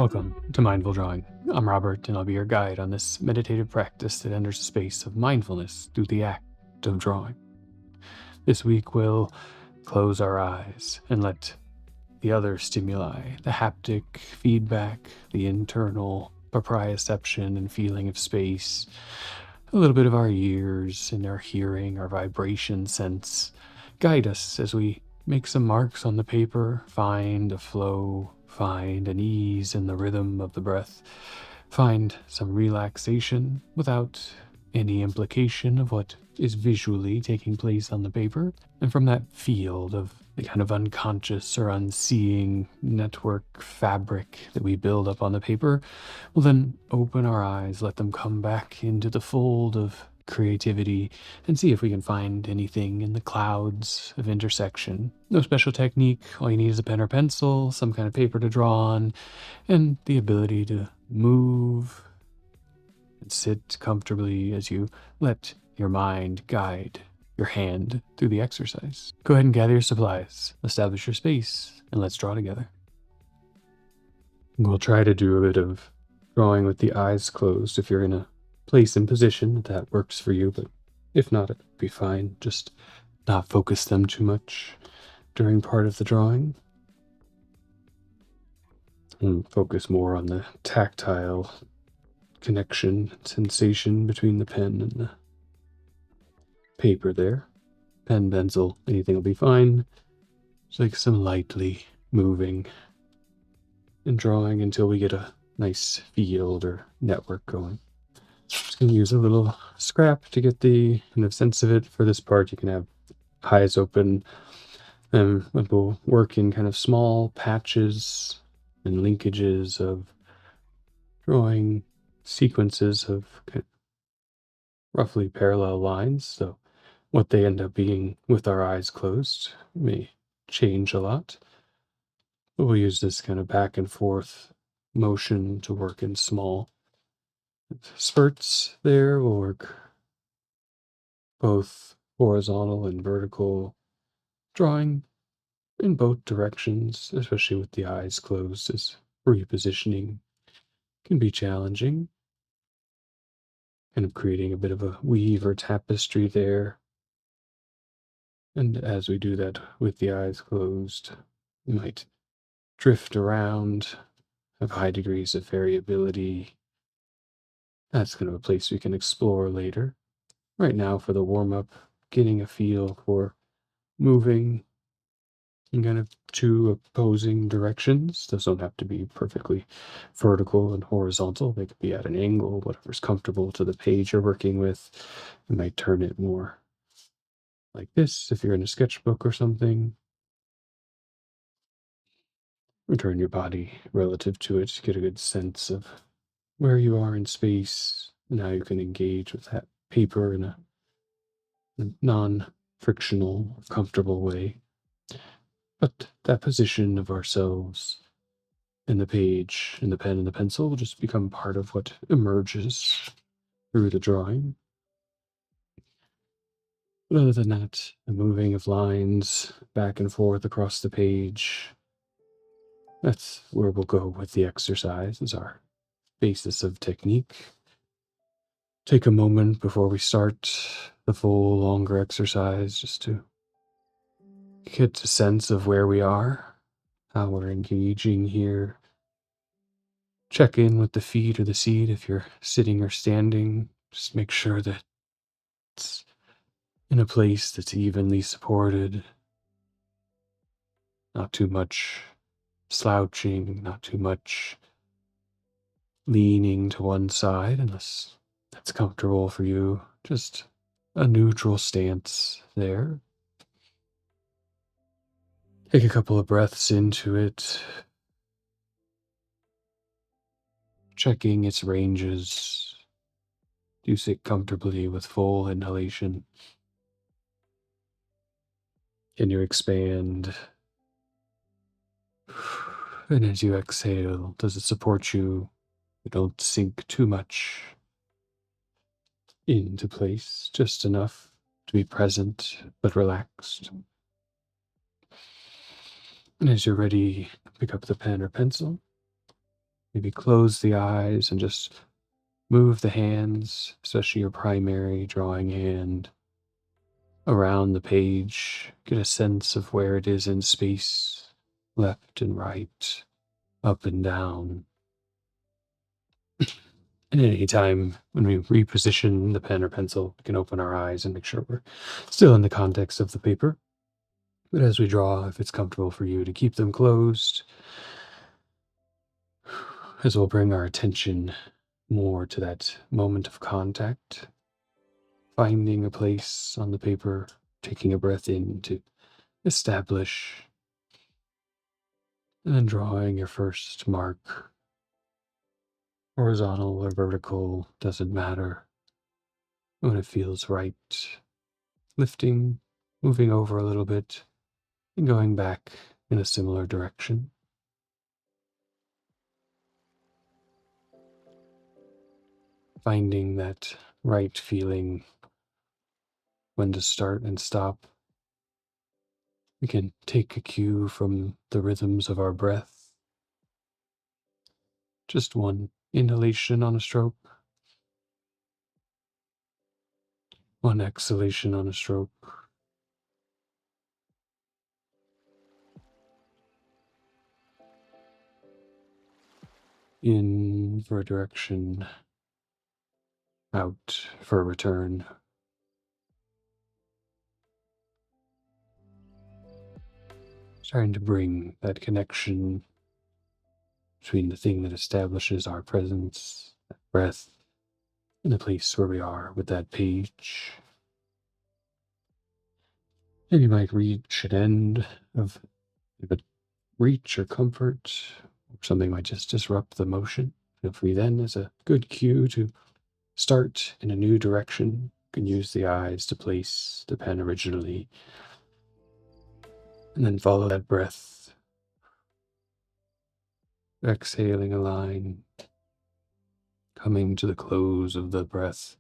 Welcome to Mindful Drawing. I'm Robert, and I'll be your guide on this meditative practice that enters a space of mindfulness through the act of drawing. This week, we'll close our eyes and let the other stimuli, the haptic feedback, the internal proprioception and feeling of space, a little bit of our ears and our hearing, our vibration sense, guide us as we make some marks on the paper, find a flow, find an ease in the rhythm of the breath, find some relaxation without any implication of what is visually taking place on the paper. And from that field of the kind of unconscious or unseeing network fabric that we build up on the paper, we'll then open our eyes, let them come back into the fold of creativity, and see if we can find anything in the clouds of intersection. No special technique. All you need is a pen or pencil, some kind of paper to draw on, and the ability to move and sit comfortably as you let your mind guide your hand through the exercise. Go ahead and gather your supplies, establish your space, and let's draw together. We'll try to do a bit of drawing with the eyes closed if you're in a place and position that works for you, but if not, it'd be fine. Just not focus them too much during part of the drawing. And focus more on the tactile connection, sensation between the pen and the paper there. Pen, pencil, anything will be fine. Just like some lightly moving and drawing until we get a nice field or network going. Just going to use a little scrap to get the kind of sense of it. For this part, you can have eyes open, and we'll work in kind of small patches and linkages of drawing sequences of kind of roughly parallel lines. So what they end up being with our eyes closed may change a lot. But we'll use this kind of back and forth motion to work in small spurts there. Will work both horizontal and vertical drawing in both directions, especially with the eyes closed, as repositioning can be challenging. Kind of creating a bit of a weave or tapestry there. And as we do that with the eyes closed, we might drift around, have high degrees of variability. That's kind of a place we can explore later. Right now, for the warm-up, getting a feel for moving in kind of two opposing directions. Those don't have to be perfectly vertical and horizontal. They could be at an angle, whatever's comfortable to the page you're working with. You might turn it more like this if you're in a sketchbook or something. Or turn your body relative to it to get a good sense of where you are in space and how you can engage with that paper in a non-frictional, comfortable way. But that position of ourselves in the page, in the pen and the pencil will just become part of what emerges through the drawing. But other than that, the moving of lines back and forth across the page, that's where we'll go with the exercise as our basis of technique. Take a moment before we start the full, longer exercise just to get a sense of where we are, how we're engaging here. Check in with the feet or the seat if you're sitting or standing. Just make sure that it's in a place that's evenly supported. Not too much slouching, not too much leaning to one side, unless that's comfortable for you. Just a neutral stance there. Take a couple of breaths into it, checking its ranges. Do sit comfortably with full inhalation. Can you expand? And as you exhale, does it support you? You don't sink too much into place, just enough to be present but relaxed. And as you're ready, pick up the pen or pencil. Maybe close the eyes and just move the hands, especially your primary drawing hand, around the page. Get a sense of where it is in space, left and right, up and down. And at any time when we reposition the pen or pencil, we can open our eyes and make sure we're still in the context of the paper. But as we draw, if it's comfortable for you to keep them closed, as we'll bring our attention more to that moment of contact, finding a place on the paper, taking a breath in to establish, and then drawing your first mark. Horizontal or vertical, doesn't matter. When it feels right, lifting, moving over a little bit, and going back in a similar direction. Finding that right feeling when to start and stop. We can take a cue from the rhythms of our breath. Just one inhalation on a stroke, one exhalation on a stroke. In for a direction, out for a return. Starting to bring that connection between the thing that establishes our presence, that breath, and the place where we are with that page. And you might reach an end of a reach or comfort, or something might just disrupt the motion. Feel free then, as a good cue, to start in a new direction. You can use the eyes to place the pen originally, and then follow that breath, exhaling a line, coming to the close of the breath,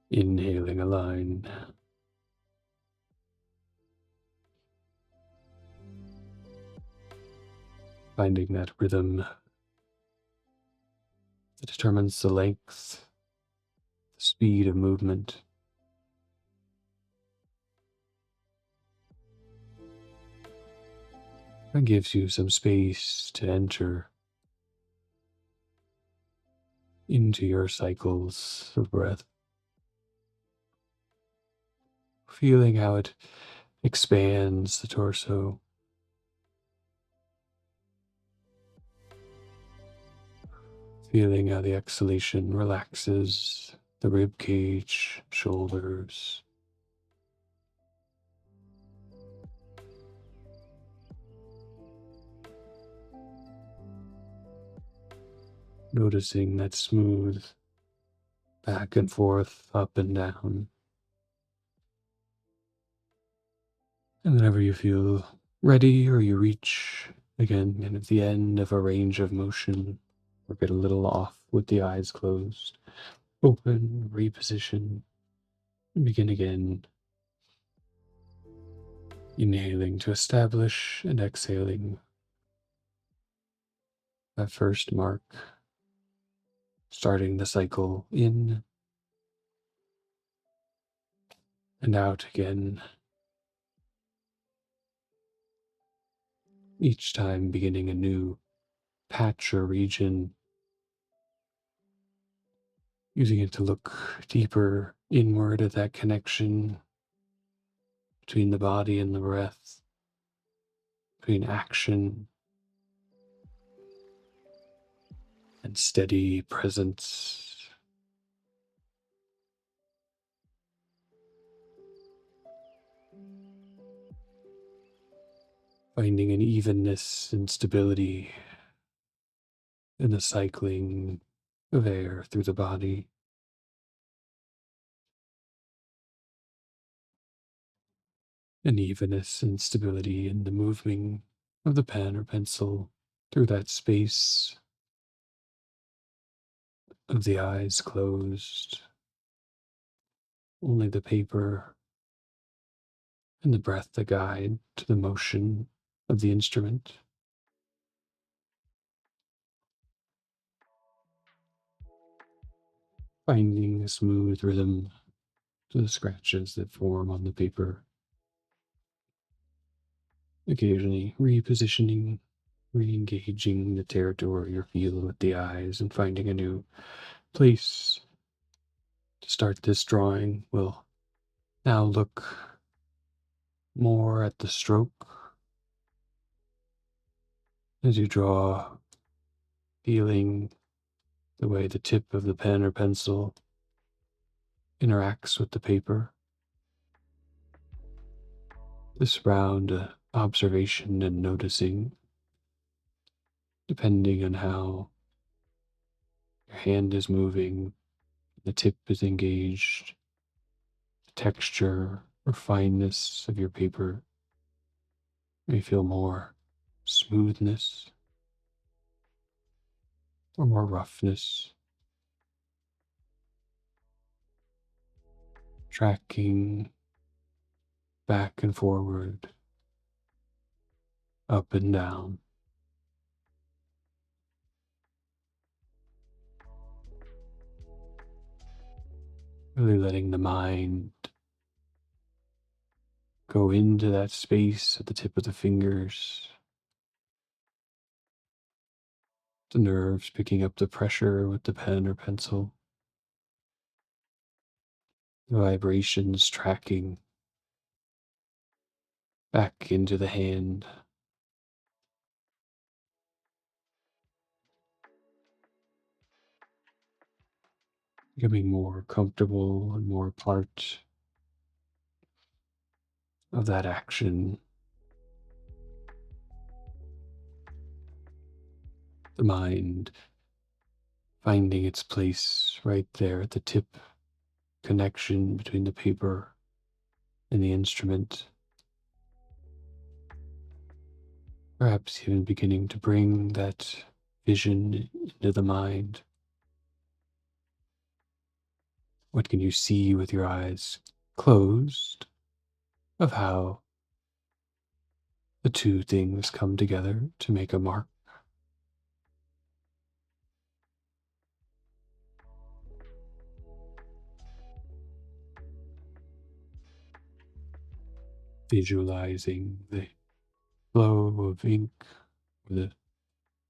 inhaling a line, finding that rhythm that determines the length, the speed of movement. That gives you some space to enter into your cycles of breath, feeling how it expands the torso, feeling how the exhalation relaxes the rib cage, shoulders. Noticing that smooth back and forth, up and down. And whenever you feel ready or you reach, again, kind of the end of a range of motion, or get a little off with the eyes closed, open, reposition, and begin again. Inhaling to establish and exhaling that first mark, starting the cycle in and out again, each time beginning a new patch or region, using it to look deeper inward at that connection between the body and the breath, between action and steady presence. Finding an evenness and stability in the cycling of air through the body. An evenness and stability in the moving of the pen or pencil through that space of the eyes closed. Only the paper and the breath the guide to the motion of the instrument. finding a smooth rhythm to the scratches that form on the paper, occasionally repositioning, re-engaging the territory or feel with the eyes, and finding a new place to start this drawing. We'll now look more at the stroke as you draw, feeling the way the tip of the pen or pencil interacts with the paper. This round observation and noticing, depending on how your hand is moving, the tip is engaged, the texture or fineness of your paper may feel more smoothness or more roughness, tracking back and forward, up and down. Really letting the mind go into that space at the tip of the fingers, the nerves picking up the pressure with the pen or pencil, the vibrations tracking back into the hand, becoming more comfortable and more part of that action. The mind finding its place right there at the tip, connection between the paper and the instrument, perhaps even beginning to bring that vision into the mind. What can you see with your eyes closed of how the two things come together to make a mark? Visualizing the flow of ink or the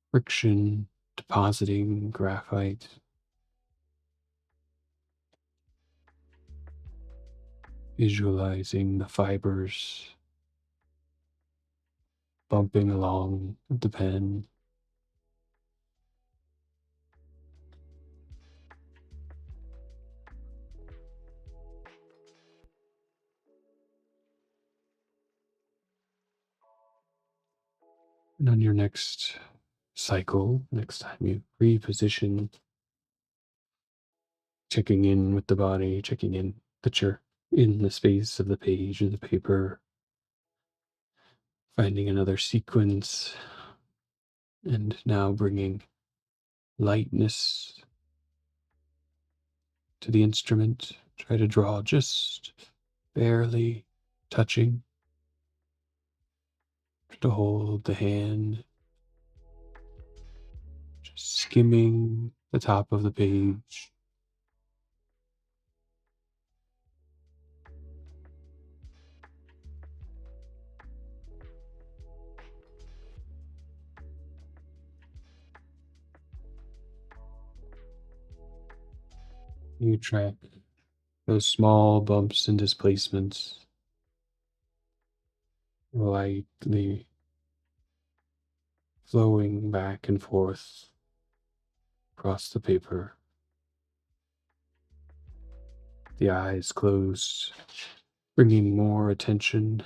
friction depositing graphite, visualizing the fibers bumping along the pen, and on your next cycle, next time you reposition, checking in with the body, checking in that you're in the space of the page or the paper, finding another sequence, and now bringing lightness to the instrument. Try to draw just barely touching, to hold the hand, just skimming the top of the page. You track those small bumps and displacements, lightly flowing back and forth across the paper, the eyes closed, bringing more attention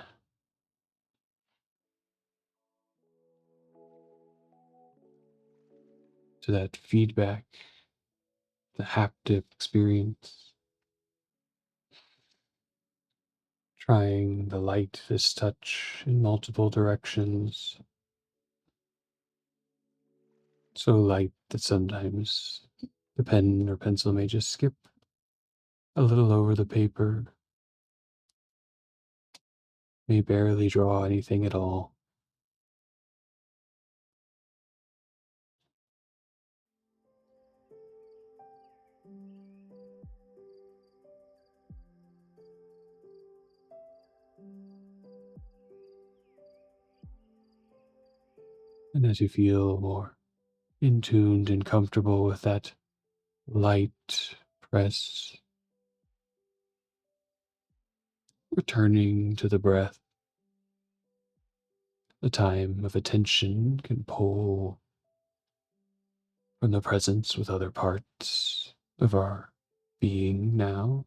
to that feedback, the haptic experience, trying the light, this touch in multiple directions, so light that sometimes the pen or pencil may just skip a little over the paper, may barely draw anything at all. And as you feel more in tuned and comfortable with that light press, returning to the breath, the time of attention can pull from the presence with other parts of our being now.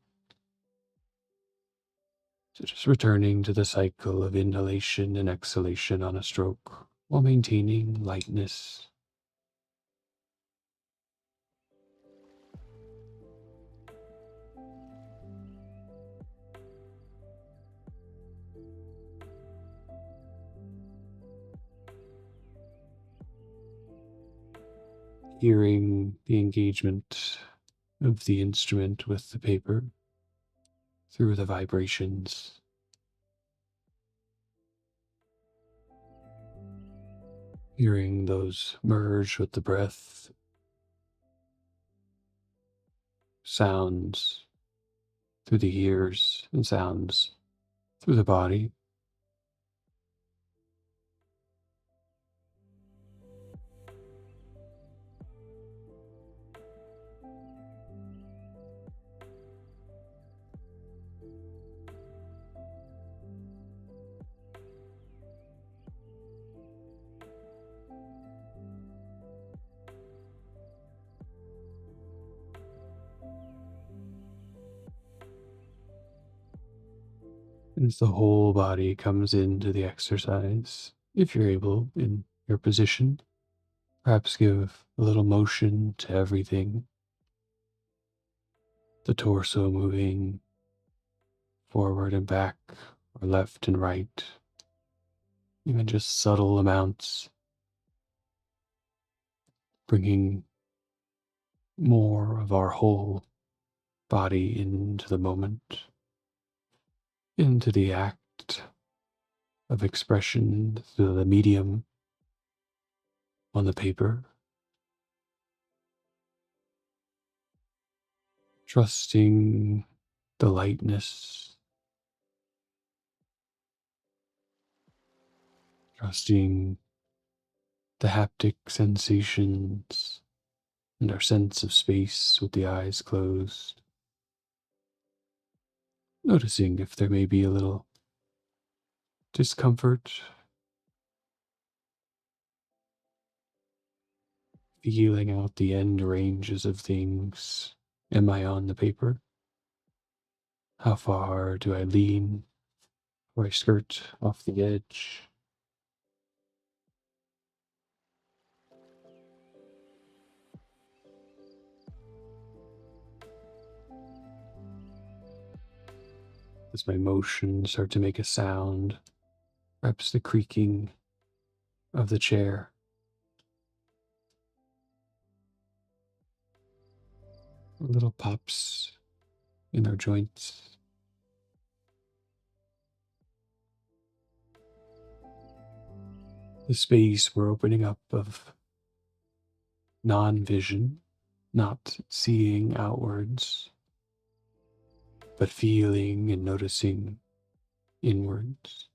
So just returning to the cycle of inhalation and exhalation on a stroke while maintaining lightness. Hearing the engagement of the instrument with the paper through the vibrations. Hearing those merge with the breath. Sounds through the ears and sounds through the body. As the whole body comes into the exercise, if you're able in your position, perhaps give a little motion to everything. The torso moving forward and back, or left and right, even just subtle amounts, bringing more of our whole body into the moment, into the act of expression through the medium on the paper, trusting the lightness, trusting the haptic sensations and our sense of space with the eyes closed, noticing if there may be a little discomfort, feeling out the end ranges of things. Am I on the paper? How far do I lean or I skirt off the edge? Does my motion start to make a sound? Perhaps the creaking of the chair. Or little pops in our joints. The space we're opening up of non-vision, not seeing outwards, but feeling and noticing inwards.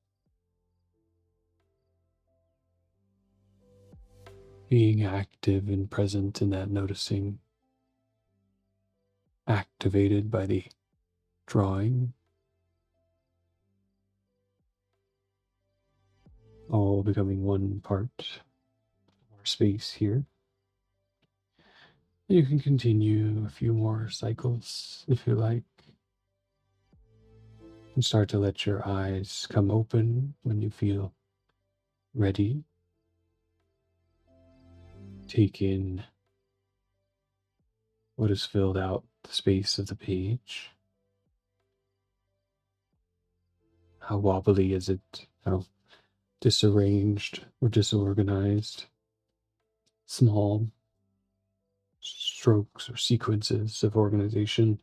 Being active and present in that noticing, activated by the drawing, all becoming one part of our space here. You can continue a few more cycles if you like, and start to let your eyes come open when you feel ready. Take in what has filled out the space of the page. How wobbly is it? How disarranged or disorganized? Small strokes or sequences of organization,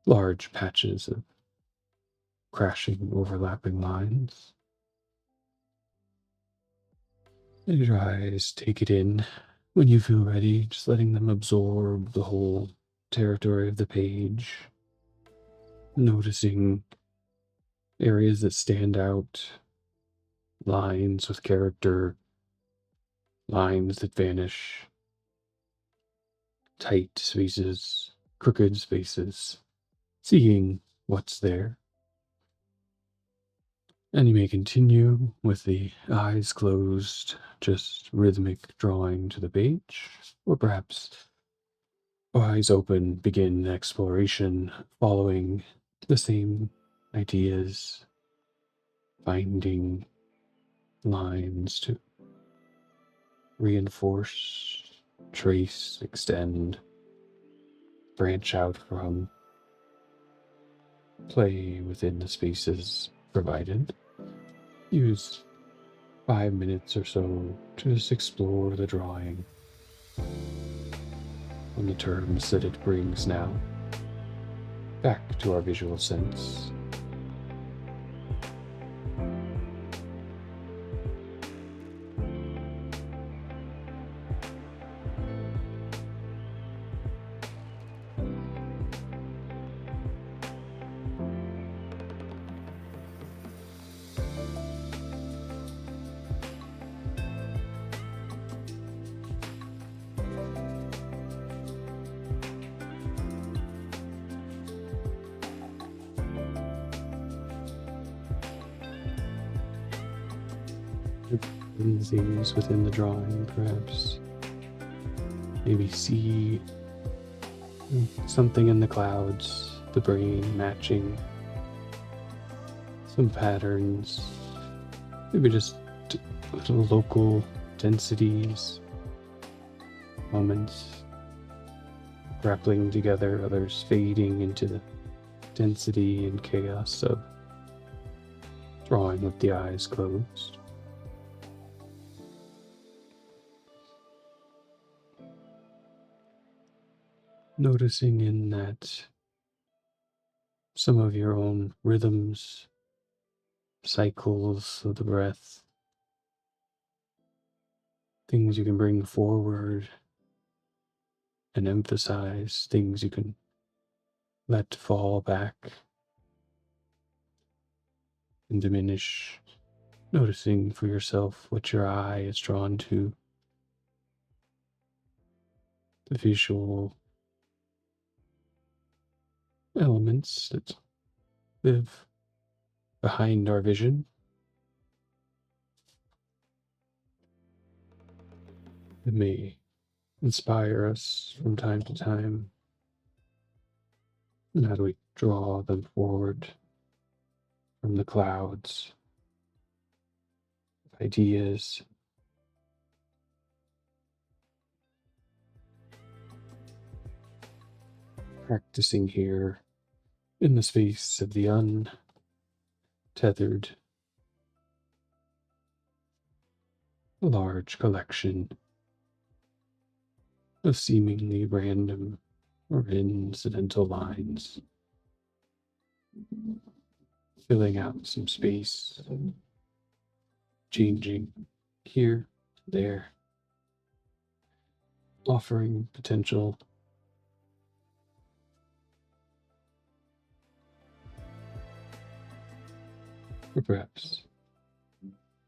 large patches of crashing, overlapping lines. And your eyes take it in when you feel ready, just letting them absorb the whole territory of the page, noticing areas that stand out, lines with character, lines that vanish, tight spaces, crooked spaces, seeing what's there. And you may continue with the eyes closed, just rhythmic drawing to the page, or perhaps eyes open, begin exploration, following the same ideas, finding lines to reinforce, trace, extend, branch out from, play within the spaces provided. Use 5 minutes or so to just explore the drawing on the terms that it brings now, back to our visual sense. Things within the drawing, perhaps. Maybe see something in the clouds, the brain matching some patterns, maybe just little local densities, moments grappling together, others fading into the density and chaos of drawing with the eyes closed. Noticing in that some of your own rhythms, cycles of the breath, things you can bring forward and emphasize, things you can let fall back and diminish, noticing for yourself what your eye is drawn to, the visual elements that live behind our vision. It may inspire us from time to time. And how do we draw them forward from the clouds? Ideas, practicing here in the space of the untethered, large collection of seemingly random or incidental lines, filling out some space, changing here, there, offering potential or perhaps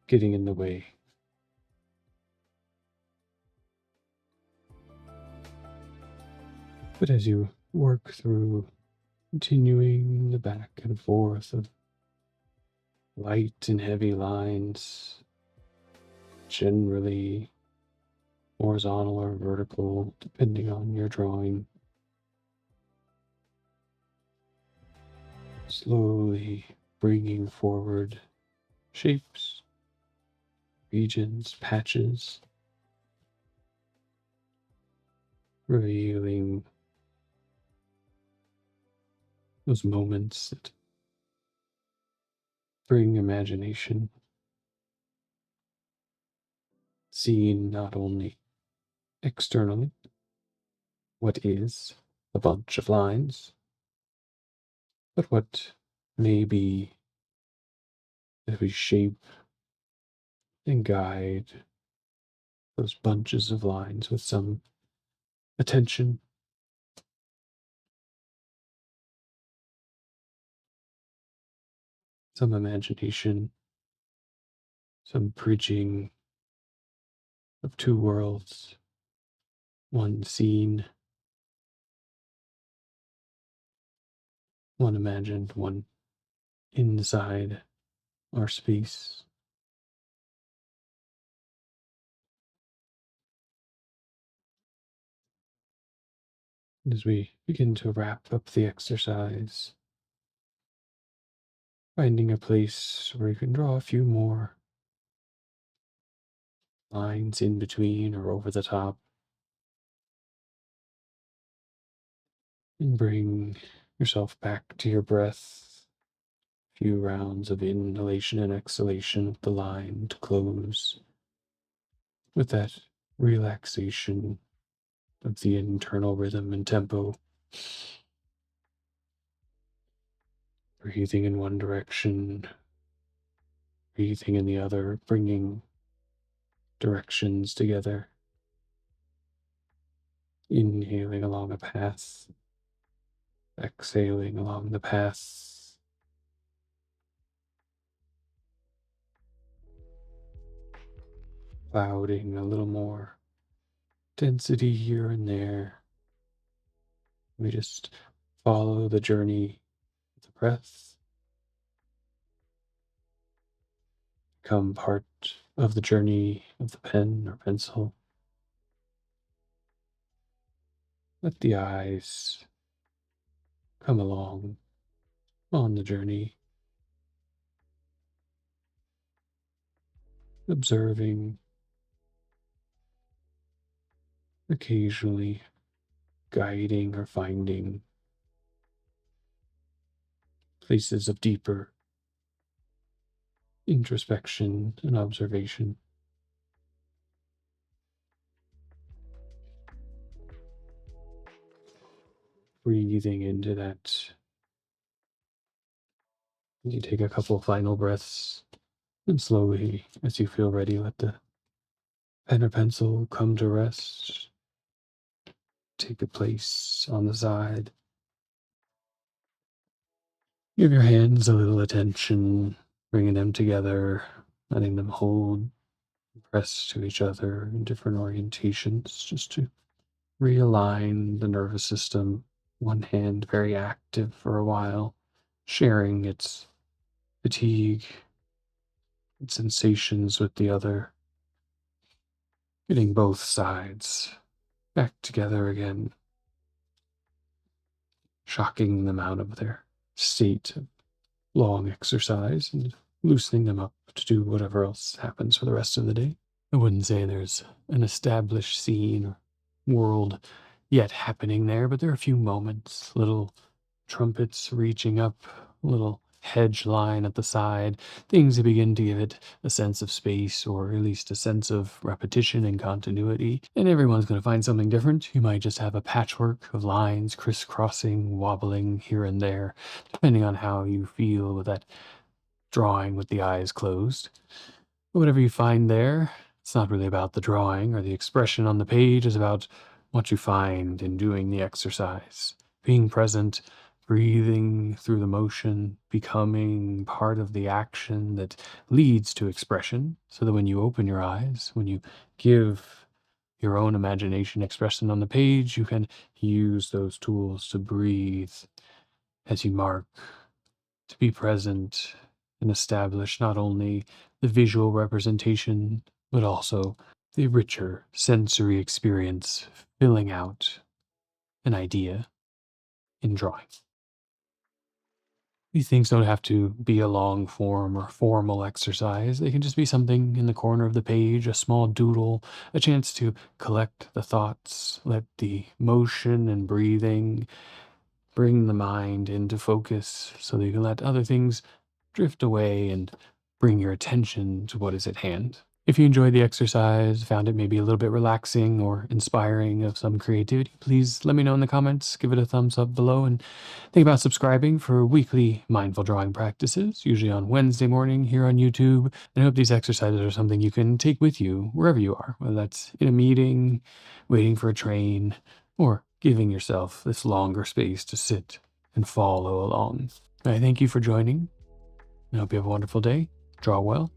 getting in the way. But as you work through continuing the back and forth of light and heavy lines, generally horizontal or vertical, depending on your drawing, slowly bringing forward shapes, regions, patches, revealing those moments that bring imagination, seen not only externally, what is a bunch of lines, but what may be as we shape and guide those bunches of lines with some attention, some imagination, some bridging of two worlds, one seen, one imagined, one inside our space. As we begin to wrap up the exercise, finding a place where you can draw a few more lines in between or over the top, and bring yourself back to your breath. A few rounds of inhalation and exhalation of the line to close with that relaxation of the internal rhythm and tempo. Breathing in one direction, breathing in the other, bringing directions together. Inhaling along a path, exhaling along the path. Clouding a little more density here and there. We just follow the journey of the breath, become part of the journey of the pen or pencil. Let the eyes come along on the journey, observing, occasionally guiding or finding places of deeper introspection and observation. Breathing into that. You take a couple final breaths, and slowly, as you feel ready, let the pen or pencil come to rest. Take a place on the side. Give your hands a little attention, bringing them together, letting them hold, press to each other in different orientations, just to realign the nervous system. One hand very active for a while, sharing its fatigue, its sensations with the other, getting both sides back together again, shocking them out of their state of long exercise and loosening them up to do whatever else happens for the rest of the day. I wouldn't say there's an established scene or world yet happening there, but there are a few moments, little trumpets reaching up, a little hedge line at the side, things that begin to give it a sense of space, or at least a sense of repetition and continuity. And everyone's going to find something different. You might just have a patchwork of lines crisscrossing, wobbling here and there, depending on how you feel with that drawing with the eyes closed. But whatever you find there, it's not really about the drawing or the expression on the page. It's about what you find in doing the exercise, being present, breathing through the motion, becoming part of the action that leads to expression, so that when you open your eyes, when you give your own imagination expression on the page, you can use those tools to breathe as you mark, to be present and establish not only the visual representation, but also the richer sensory experience, filling out an idea in drawing. These things don't have to be a long form or formal exercise. They can just be something in the corner of the page, a small doodle, a chance to collect the thoughts, let the motion and breathing bring the mind into focus so that you can let other things drift away and bring your attention to what is at hand. If you enjoyed the exercise, found it maybe a little bit relaxing or inspiring of some creativity, please let me know in the comments, give it a thumbs up below, and think about subscribing for weekly mindful drawing practices, usually on Wednesday morning here on YouTube. And I hope these exercises are something you can take with you wherever you are, whether that's in a meeting, waiting for a train, or giving yourself this longer space to sit and follow along. I thank you for joining. I hope you have a wonderful day. Draw well